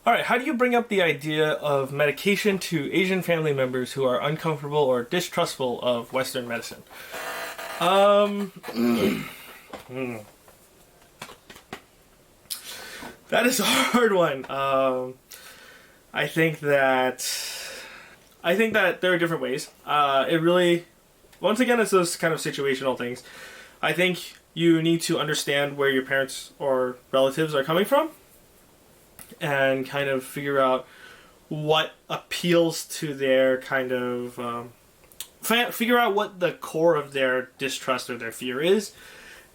All right, how do you bring up the idea of medication to Asian family members who are uncomfortable or distrustful of Western medicine? That is a hard one. I think that there are different ways. It really, once again, it's those kind of situational things. I think you need to understand where your parents or relatives are coming from and kind of figure out what appeals to their kind of figure out what the core of their distrust or their fear is,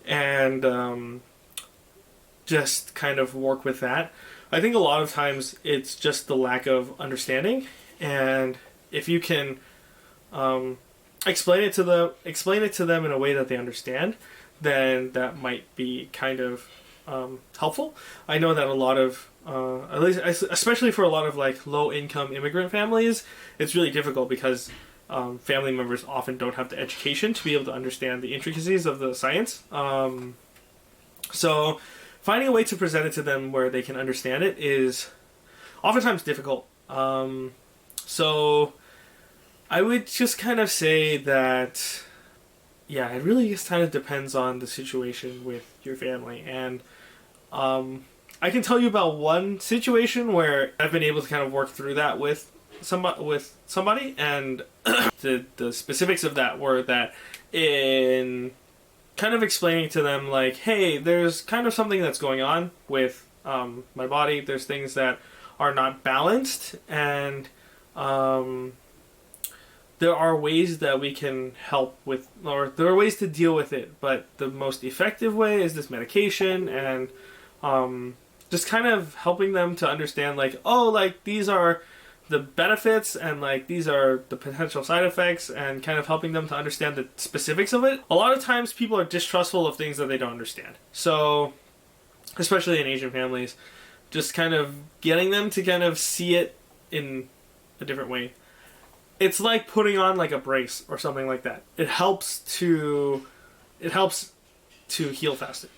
and just kind of work with that. I think a lot of times it's just the lack of understanding, and if you can explain it to them in a way that they understand, then that might be kind of helpful. I know that a lot of at least especially for a lot of like low income immigrant families, it's really difficult because family members often don't have the education to be able to understand the intricacies of the science. So finding a way to present it to them where they can understand it is oftentimes difficult. So I would just kind of say that, yeah, it really just kind of depends on the situation with your family. And I can tell you about one situation where I've been able to kind of work through that with somebody, and the specifics of that were that in kind of explaining to them, like, hey, there's kind of something that's going on with my body. There's things that are not balanced, and there are ways that we can help with, or there are ways to deal with it, but the most effective way is this medication, and just kind of helping them to understand, like, oh, like, these are the benefits and like these are the potential side effects, and kind of helping them to understand the specifics of it. A lot of times people are distrustful of things that they don't understand. So, especially in Asian families, just kind of getting them to kind of see it in a different way. It's like putting on like a brace or something like that. It helps to heal faster,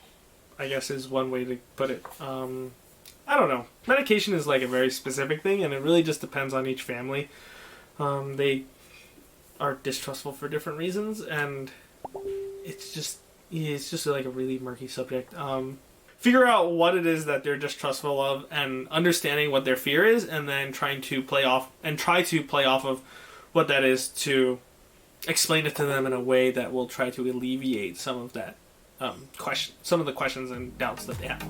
I guess, is one way to put it. I don't know. Medication is like a very specific thing, and it really just depends on each family. They are distrustful for different reasons, and it's just like a really murky subject. Figure out what it is that they're distrustful of, and understanding what their fear is, and then try to play off of what that is to explain it to them in a way that will try to alleviate some of that some of the questions and doubts that they have.